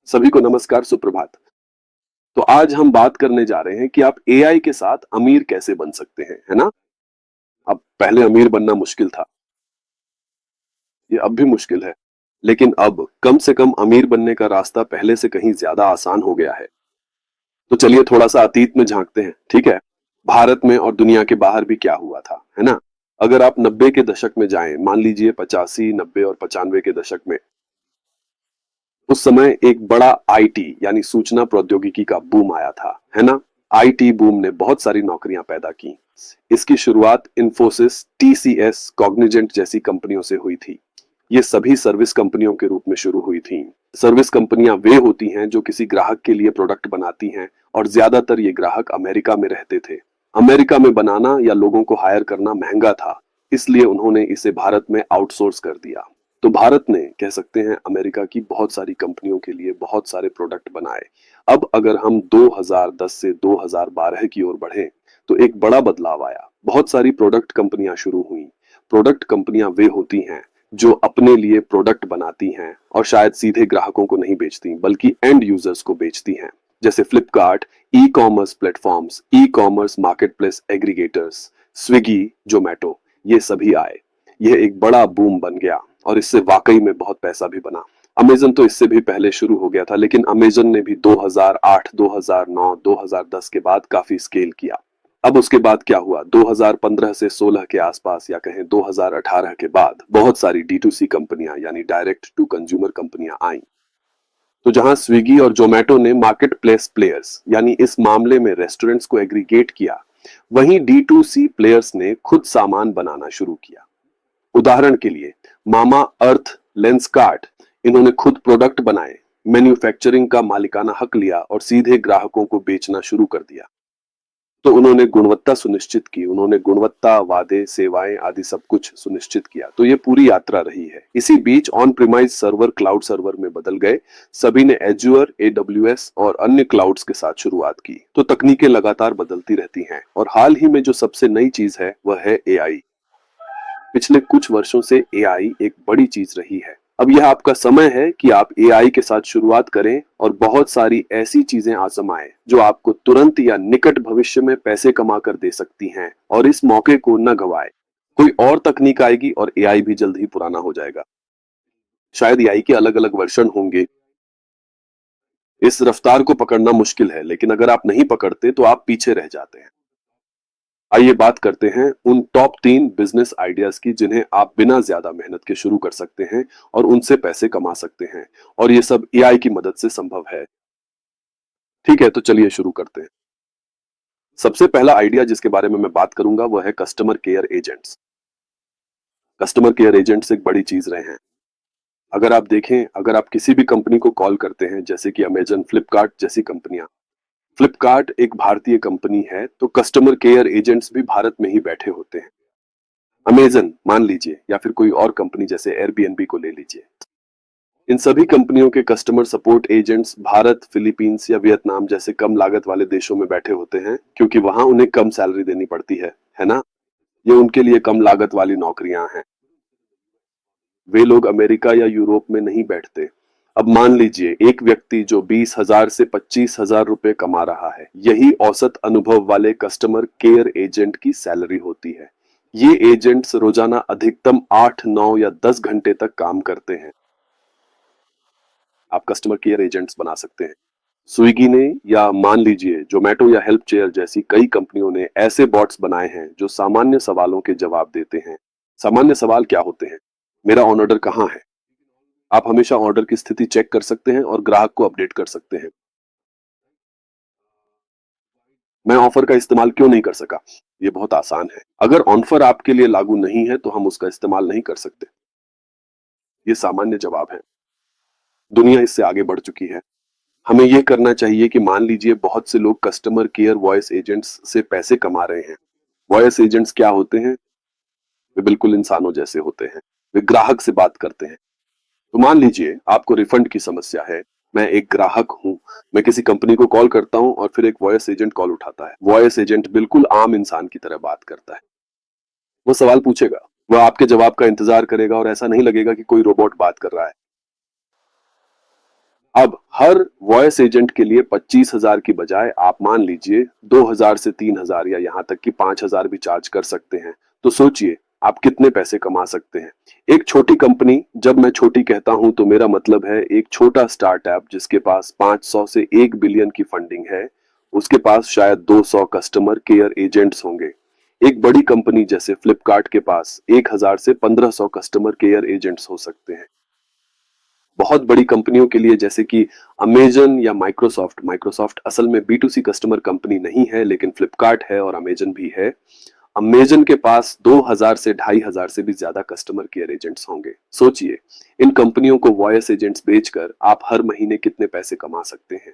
सभी को नमस्कार, सुप्रभात। तो आज हम बात करने जा रहे हैं कि आप एआई के साथ अमीर कैसे बन सकते हैं, है ना? अब पहले अमीर बनना मुश्किल था, ये अब भी मुश्किल है। लेकिन अब कम से कम अमीर बनने का रास्ता पहले से कहीं ज्यादा आसान हो गया है। तो चलिए थोड़ा-सा अतीत में झाँकते हैं, ठीक है? भारत में और दुनिया के बाहर भी क्या हुआ था, है ना? अगर आप 90 के दशक में जाएँ, मान लीजिए 85, 90 और 95 के दशक में, उस समय एक बड़ा आईटी यानी सूचना प्रौद्योगिकी का बूम आया था, है ना? आईटी बूम ने बहुत सारी नौकरियां पैदा की। इसकी शुरुआत इन्फोसिस, टीसीएस, कॉग्निजेंट जैसी कंपनियों से हुई थी। ये सभी सर्विस कंपनियों के रूप में शुरू हुई थी। सर्विस कंपनियां वे होती हैं जो किसी ग्राहक के लिए प्रोडक्ट बनाती हैं और ज्यादातर ये ग्राहक अमेरिका में रहते थे। अमेरिका में बनाना या लोगों को हायर करना महंगा था, इसलिए उन्होंने इसे भारत में आउटसोर्स कर दिया। तो भारत ने कह सकते हैं अमेरिका की बहुत सारी कंपनियों के लिए बहुत सारे प्रोडक्ट बनाए। अब अगर हम 2010 से 2012 की ओर बढ़े तो एक बड़ा बदलाव आया। बहुत सारी प्रोडक्ट कंपनियां शुरू हुई। प्रोडक्ट कंपनियां वे होती हैं जो अपने लिए प्रोडक्ट बनाती हैं और शायद सीधे ग्राहकों को नहीं बेचती बल्कि एंड यूजर्स को बेचती हैं। जैसे Flipkart, e commerce platforms, e commerce marketplace aggregators, Swiggy, Zomato, ये सभी आए। यह एक बड़ा बूम बन गया और इससे वाकई में बहुत पैसा भी बना। अमेजन तो इससे भी पहले शुरू हो गया था, लेकिन अमेजन ने भी 2008, 2009, 2010 के बाद काफी स्केल किया। अब उसके बाद क्या हुआ? 2015 से 16 के आसपास या कहें 2018 के बाद बहुत सारी डी2सी कंपनियां यानी डायरेक्ट टू कंज्यूमर कंपनियां आई। तो जहां स्विगी और जोमेटो ने मार्केट प्लेस प्लेयर्स यानी इस मामले में रेस्टोरेंट्स को एग्रीगेट किया, वहीं डी2सी प्लेयर्स ने खुद सामान बनाना शुरू किया। उदाहरण के लिए मामा अर्थ, लेंसकार्ट, इन्होंने खुद प्रोडक्ट बनाए, मैन्युफैक्चरिंग का मालिकाना हक लिया और सीधे ग्राहकों को बेचना शुरू कर दिया। तो उन्होंने गुणवत्ता सुनिश्चित की, उन्होंने गुणवत्ता, वादे, सेवाएं आदि सब कुछ सुनिश्चित किया। तो ये पूरी यात्रा रही है। इसी बीच on premise server cloud server में बदल गए। सभी ने एज्योर, एडब्ल्यूएस और अन्य क्लाउड्स के साथ शुरुआत की। तो तकनीकें लगातार बदलती रहती हैं और हाल ही में जो सबसे नई चीज है वह है एआई। पिछले कुछ वर्षों से एआई एक बड़ी चीज रही है। अब यह आपका समय है कि आप एआई के साथ शुरुआत करें और बहुत सारी ऐसी चीजें आजमाएं जो आपको तुरंत या निकट भविष्य में पैसे कमा कर दे सकती हैं, और इस मौके को न गवाएं। कोई और तकनीक आएगी और एआई भी जल्द ही पुराना हो जाएगा। शायद एआई के अलग अलग वर्जन होंगे। इस रफ्तार को पकड़ना मुश्किल है, लेकिन अगर आप नहीं पकड़ते तो आप पीछे रह जाते हैं। आइए बात करते हैं उन टॉप 3 बिजनेस आइडियाज की जिन्हें आप बिना ज्यादा मेहनत के शुरू कर सकते हैं और उनसे पैसे कमा सकते हैं, और ये सब एआई की मदद से संभव है। ठीक है, तो चलिए शुरू करते हैं। सबसे पहला आइडिया जिसके बारे में मैं बात करूंगा वह है customer care agents. Customer care agents एक बड़ी चीज रहे हैं। अगर आप देखें, अगर आप किसी भी कंपनी को कॉल करते हैं जैसे कि अमेजन, फ्लिपकार्ट जैसी कंपनियां, फ्लिपकार्ट एक भारतीय कंपनी है तो कस्टमर केयर एजेंट्स भी भारत में ही बैठे होते हैं। अमेजन मान लीजिए या फिर कोई और कंपनी जैसे एयरबीएनबी को ले लीजिए, इन सभी कंपनियों के customer support agents Bharat, Philippines या वियतनाम जैसे कम लागत वाले देशों में बैठे होते हैं, क्योंकि वहां उन्हें कम सैलरी देनी पड़ती है ना? ये उनके लिए कम लागत वाली नौकरियां हैं। वे लोग अमेरिका या यूरोप में नहीं बैठते। अब मान लीजिए एक व्यक्ति जो 20,000 से 25,000 रुपए कमा रहा है, यही औसत अनुभव वाले कस्टमर केयर एजेंट की सैलरी होती है। ये एजेंट्स रोजाना अधिकतम 8, 9 या 10 घंटे तक काम करते हैं। आप कस्टमर केयर एजेंट्स बना सकते हैं। स्विगी ने या मान लीजिए जोमेटो या हेल्प चेयर जैसी कई कंपनियों ने ऐसे बॉट्स बनाए हैं जो सामान्य सवालों के जवाब देते हैं। सामान्य सवाल क्या होते हैं? मेरा ऑर्डर कहाँ है? आप हमेशा ऑर्डर की स्थिति चेक कर सकते हैं और ग्राहक को अपडेट कर सकते हैं। मैं ऑफर का इस्तेमाल क्यों नहीं कर सका? ये बहुत आसान है। अगर ऑफर आपके लिए लागू नहीं है तो हम उसका इस्तेमाल नहीं कर सकते। ये सामान्य जवाब है। दुनिया इससे आगे बढ़ चुकी है। हमें यह करना चाहिए कि मान लीजिए बहुत से लोग कस्टमर केयर वॉइस एजेंट्स से पैसे कमा रहे हैं। वॉइस एजेंट्स क्या होते हैं? वे बिल्कुल इंसानों जैसे होते हैं। वे ग्राहक से बात करते हैं। तो मान लीजिए आपको रिफंड की समस्या है। मैं एक ग्राहक हूं। मैं किसी कंपनी को कॉल करता हूं और फिर एक वॉइस एजेंट कॉल उठाता है। वॉइस एजेंट बिल्कुल आम इंसान की तरह बात करता है। वो सवाल पूछेगा, वह आपके जवाब का इंतजार करेगा और ऐसा नहीं लगेगा कि कोई रोबोट बात कर रहा है। अब हर वॉइस एजेंट के लिए 25,000 की बजाय आप मान लीजिए 2,000 से 3,000 या यहाँ तक कि 5,000 भी चार्ज कर सकते हैं। तो सोचिए आप कितने पैसे कमा सकते हैं। एक छोटी कंपनी, जब मैं छोटी कहता हूं तो मेरा मतलब है एक छोटा स्टार्टअप जिसके पास 500 से 1 बिलियन की फंडिंग है, उसके पास शायद 200 कस्टमर केयर एजेंट्स होंगे। एक बड़ी कंपनी जैसे फ्लिपकार्ट के पास 1,000 से 1,500 कस्टमर केयर एजेंट्स हो सकते हैं। बहुत बड़ी कंपनियों के लिए जैसे कि अमेजन या माइक्रोसॉफ्ट, माइक्रोसॉफ्ट असल में B to C customer company नहीं है लेकिन फ्लिपकार्ट है और अमेजन भी है। अमेजन के पास 2,000 से 2,500 से भी ज्यादा कस्टमर केयर एजेंट्स होंगे। सोचिए इन कंपनियों को वॉइस एजेंट्स बेचकर आप हर महीने कितने पैसे कमा सकते हैं।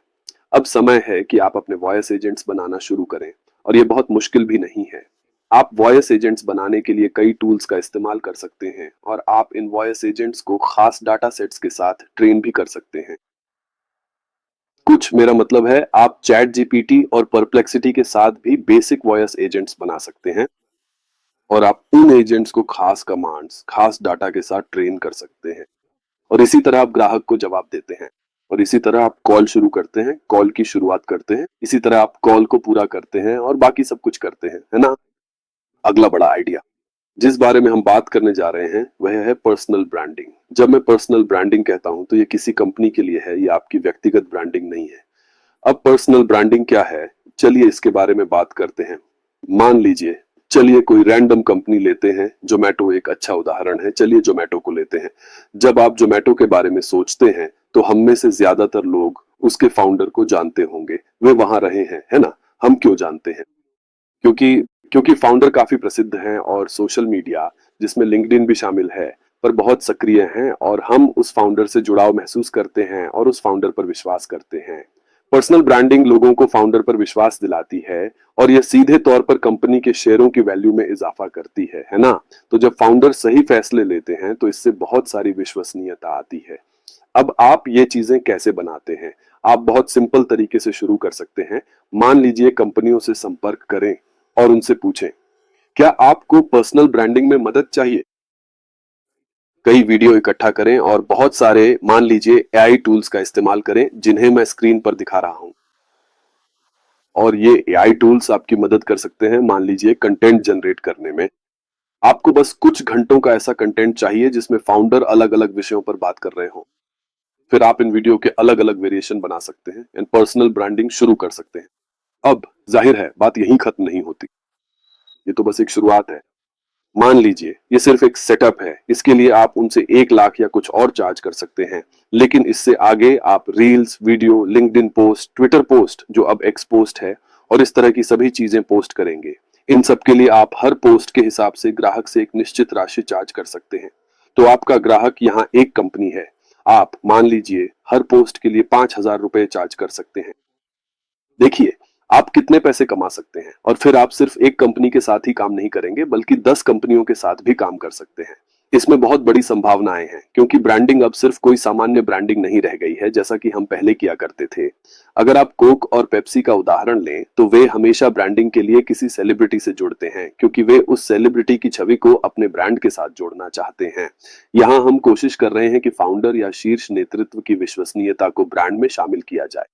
अब समय है कि आप अपने वॉइस एजेंट्स बनाना शुरू करें, और ये बहुत मुश्किल भी नहीं है। आप वॉइस एजेंट्स बनाने के लिए कई टूल्स का इस्तेमाल कर सकते हैं और आप इन वॉइस एजेंट्स को खास डाटा सेट्स के साथ ट्रेन भी कर सकते हैं। कुछ, मेरा मतलब है, आप चैट जीपीटी और परप्लेक्सिटी के साथ भी बेसिक वॉइस एजेंट्स बना सकते हैं और आप उन एजेंट्स को खास कमांड्स, खास डाटा के साथ ट्रेन कर सकते हैं। और इसी तरह आप ग्राहक को जवाब देते हैं, और इसी तरह आप कॉल शुरू करते हैं, कॉल की शुरुआत करते हैं, इसी तरह आप कॉल को पूरा करते हैं और बाकी सब कुछ करते हैं, है ना। अगला बड़ा आइडिया जिस बारे में हम बात करने जा रहे हैं वह है पर्सनल ब्रांडिंग। जब मैं पर्सनल ब्रांडिंग कहता हूं तो ये किसी कंपनी के लिए है, ये आपकी व्यक्तिगत ब्रांडिंग नहीं है। अब पर्सनल ब्रांडिंग क्या है, चलिए इसके बारे में बात करते हैं। मान लीजिए, चलिए कोई रैंडम कंपनी लेते हैं, जोमेटो एक अच्छा उदाहरण है, चलिए जोमेटो को लेते हैं। जब आप जोमेटो के बारे में सोचते हैं तो हम में से ज्यादातर लोग उसके फाउंडर को जानते होंगे, वे वहां रहे हैं, है ना। हम क्यों जानते हैं? क्योंकि क्योंकि फाउंडर काफी प्रसिद्ध हैं और सोशल मीडिया, जिसमें लिंक्डइन भी शामिल है, पर बहुत सक्रिय हैं और हम उस फाउंडर से जुड़ाव महसूस करते हैं और उस फाउंडर पर विश्वास करते हैं। पर्सनल ब्रांडिंग लोगों को फाउंडर पर विश्वास दिलाती है और यह सीधे तौर पर कंपनी के शेयरों की वैल्यू में इजाफा करती है ना। तो जब फाउंडर सही फैसले लेते हैं तो इससे बहुत सारी विश्वसनीयता आती है। अब आप ये चीजें कैसे बनाते हैं? आप बहुत सिंपल तरीके से शुरू कर सकते हैं। मान लीजिए कंपनियों से संपर्क करें और उनसे पूछें, क्या आपको पर्सनल ब्रांडिंग में मदद चाहिए? कई वीडियो इकट्ठा करें और बहुत सारे, मान लीजिए, एआई टूल्स का इस्तेमाल करें जिन्हें मैं स्क्रीन पर दिखा रहा हूं। और ये एआई टूल्स आपकी मदद कर सकते हैं, मान लीजिए, कंटेंट जनरेट करने में। आपको बस कुछ घंटों का ऐसा कंटेंट चाहिए जिसमें फाउंडर अलग अलग विषयों पर बात कर रहे हो। फिर आप इन वीडियो के अलग अलग वेरिएशन बना सकते हैं एंड पर्सनल ब्रांडिंग शुरू कर सकते हैं। अब जाहिर है बात यहीं खत्म नहीं होती, ये तो बस एक शुरुआत है। मान लीजिए ये सिर्फ एक सेटअप है, इसके लिए आप उनसे 1 लाख या कुछ और चार्ज कर सकते हैं। लेकिन इससे आगे आप reels, video, LinkedIn post, Twitter post जो अब एक्स पोस्ट है, और इस तरह की सभी चीजें पोस्ट करेंगे। इन सब के लिए आप हर पोस्ट के हिसाब से ग्राहक से एक निश्चित राशि चार्ज कर सकते हैं। तो आपका ग्राहक यहाँ एक कंपनी है, आप मान लीजिए हर पोस्ट के लिए 5,000 रुपए चार्ज कर सकते हैं। देखिए आप कितने पैसे कमा सकते हैं, और फिर आप सिर्फ एक कंपनी के साथ ही काम नहीं करेंगे बल्कि 10 कंपनियों के साथ भी काम कर सकते हैं। इसमें बहुत बड़ी संभावनाएं हैं क्योंकि ब्रांडिंग अब सिर्फ कोई सामान्य ब्रांडिंग नहीं रह गई है जैसा कि हम पहले किया करते थे। अगर आप कोक और पेप्सी का उदाहरण लें तो वे हमेशा ब्रांडिंग के लिए किसी सेलिब्रिटी से जुड़ते हैं क्योंकि वे उस सेलिब्रिटी की छवि को अपने ब्रांड के साथ जोड़ना चाहते हैं। यहाँ हम कोशिश कर रहे हैं कि फाउंडर या शीर्ष नेतृत्व की विश्वसनीयता को ब्रांड में शामिल किया जाए।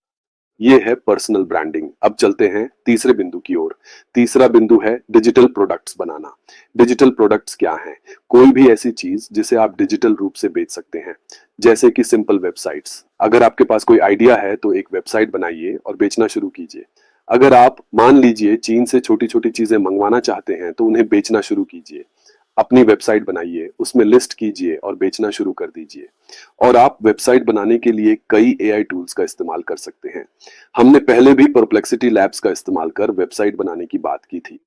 ये है पर्सनल ब्रांडिंग। अब चलते हैं तीसरे बिंदु की ओर। तीसरा बिंदु है डिजिटल प्रोडक्ट्स बनाना। डिजिटल प्रोडक्ट्स क्या हैं? कोई भी ऐसी चीज जिसे आप डिजिटल रूप से बेच सकते हैं, जैसे कि सिंपल वेबसाइट्स। अगर आपके पास कोई आइडिया है तो एक वेबसाइट बनाइए और बेचना शुरू कीजिए। अगर आप, मान लीजिए, चीन से छोटी छोटी चीजें मंगवाना चाहते हैं तो उन्हें बेचना शुरू कीजिए। अपनी वेबसाइट बनाइए, उसमें लिस्ट कीजिए और बेचना शुरू कर दीजिए। और आप वेबसाइट बनाने के लिए कई एआई टूल्स का इस्तेमाल कर सकते हैं। हमने पहले भी परप्लेक्सिटी लैब्स का इस्तेमाल कर वेबसाइट बनाने की बात की थी।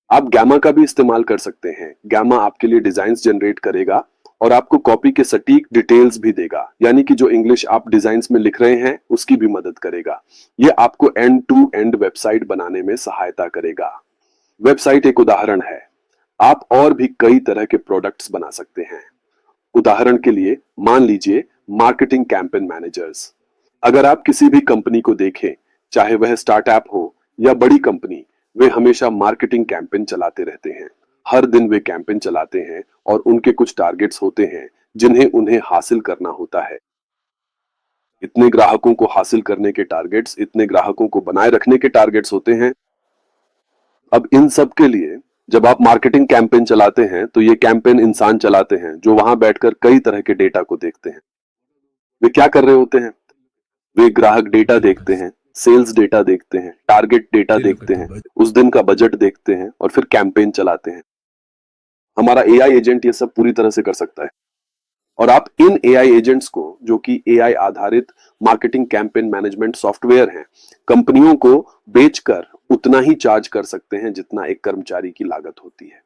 आप गैमा का भी इस्तेमाल कर सकते हैं। गैमा आपके लिए डिजाइन्स जनरेट करेगा और आपको कॉपी के सटीक डिटेल्स भी देगा, यानी कि जो इंग्लिश आप डिजाइन्स में लिख रहे हैं उसकी भी मदद करेगा। ये आपको एंड टू एंड वेबसाइट बनाने में सहायता करेगा। वेबसाइट एक उदाहरण है, आप और भी कई तरह के प्रोडक्ट्स बना सकते हैं। उदाहरण के लिए मान लीजिए मार्केटिंग कैंपेन मैनेजर्स। अगर आप किसी भी कंपनी को देखें, चाहे वह स्टार्टअप हो या बड़ी कंपनी, वे हमेशा मार्केटिंग कैंपेन चलाते रहते हैं। हर दिन वे कैंपेन चलाते हैं और उनके कुछ टारगेट्स होते हैं जिन्हें उन्हें हासिल करना होता है। इतने ग्राहकों को हासिल करने के टारगेट्स, इतने ग्राहकों को बनाए रखने के टारगेट्स होते हैं। अब इन सब के लिए जब आप मार्केटिंग कैंपेन चलाते हैं तो ये कैंपेन इंसान चलाते हैं जो वहां बैठकर कई तरह के डेटा को देखते हैं। वे क्या कर रहे होते हैं? वे ग्राहक डेटा देखते हैं, सेल्स डेटा देखते हैं, टारगेट डेटा देखते हैं, उस दिन का बजट देखते हैं और फिर कैंपेन चलाते हैं। हमारा एआई एजेंट ये सब पूरी तरह से कर सकता है। और आप इन एआई एजेंट्स को, जो कि एआई आधारित मार्केटिंग कैंपेन मैनेजमेंट सॉफ्टवेयर हैं, कंपनियों को बेचकर उतना ही चार्ज कर सकते हैं जितना एक कर्मचारी की लागत होती है।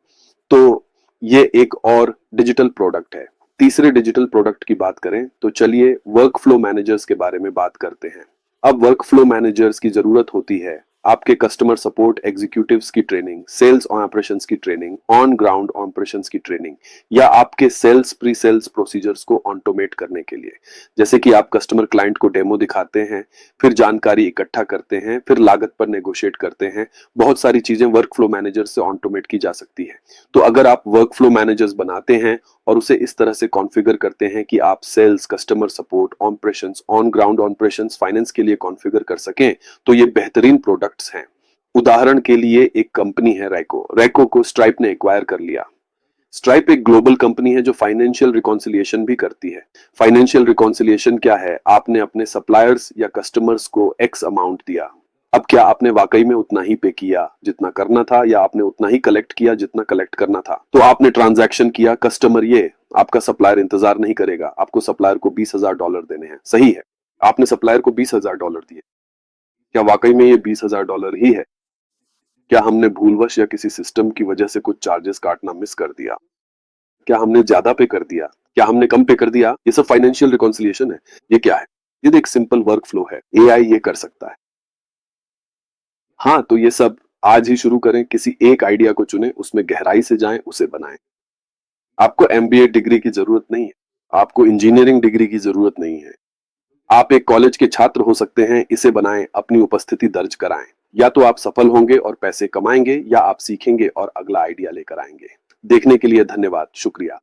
तो ये एक और डिजिटल प्रोडक्ट है। तीसरे डिजिटल प्रोडक्ट की बात करें तो चलिए वर्क फ्लो मैनेजर्स के बारे में बात करते हैं। अब वर्क फ्लो मैनेजर्स की जरूरत होती है आपके कस्टमर सपोर्ट एग्जीक्यूटिव्स की ट्रेनिंग, सेल्स ऑपरेशंस की ट्रेनिंग, ऑन ग्राउंड ऑपरेशंस की ट्रेनिंग, या आपके सेल्स प्री सेल्स प्रोसीजर्स को ऑटोमेट करने के लिए। जैसे कि आप कस्टमर क्लाइंट को डेमो दिखाते हैं, फिर जानकारी इकट्ठा करते हैं, फिर लागत पर नेगोशिएट करते हैं। बहुत सारी चीजें वर्क फ्लो मैनेजर से ऑटोमेट की जा सकती है। तो अगर आप वर्क फ्लो मैनेजर्स बनाते हैं और उसे इस तरह से कॉन्फ़िगर करते हैं कि आप sales, customer support, operations, on ground operations, finance के लिए कॉन्फ़िगर कर सकें, तो ये बेहतरीन प्रोडक्ट्स हैं। उदाहरण के लिए एक कंपनी है रैको। रैको को स्ट्राइप ने एक्वायर कर लिया। स्ट्राइप एक ग्लोबल कंपनी है जो फाइनेंशियल रिकॉन्सिलिएशन भी करती है। फाइनेंशियल रिकॉन्सिलिएशन क्या है? आपने अपने सप्लायर्स या कस्टमर्स को एक्स अमाउंट दिया, अब क्या आपने वाकई में उतना ही पे किया जितना करना था, या आपने उतना ही कलेक्ट किया जितना कलेक्ट करना था? तो आपने ट्रांजैक्शन किया, कस्टमर ये, आपका सप्लायर इंतजार नहीं करेगा, आपको सप्लायर को $20,000 देने हैं। सही है, आपने सप्लायर को $20,000 दिए। क्या वाकई में ये $20,000 ही है? क्या हमने भूलवश या किसी सिस्टम की वजह से कुछ चार्जेस काटना मिस कर दिया? क्या हमने ज्यादा पे कर दिया? क्या हमने कम पे कर दिया? ये सब फाइनेंशियल रिकॉन्सिलिएशन है। ये क्या है? ये तो एक सिंपल वर्क फ्लो है। एआई ये कर सकता है। हाँ, तो ये सब आज ही शुरू करें। किसी एक आइडिया को चुनें, उसमें गहराई से जाएं, उसे बनाएं। आपको एमबीए डिग्री की जरूरत नहीं है, आपको इंजीनियरिंग डिग्री की जरूरत नहीं है। आप एक कॉलेज के छात्र हो सकते हैं। इसे बनाएं, अपनी उपस्थिति दर्ज कराएं। या तो आप सफल होंगे और पैसे कमाएंगे, या आप सीखेंगे और अगला आइडिया लेकर आएंगे। देखने के लिए धन्यवाद, शुक्रिया।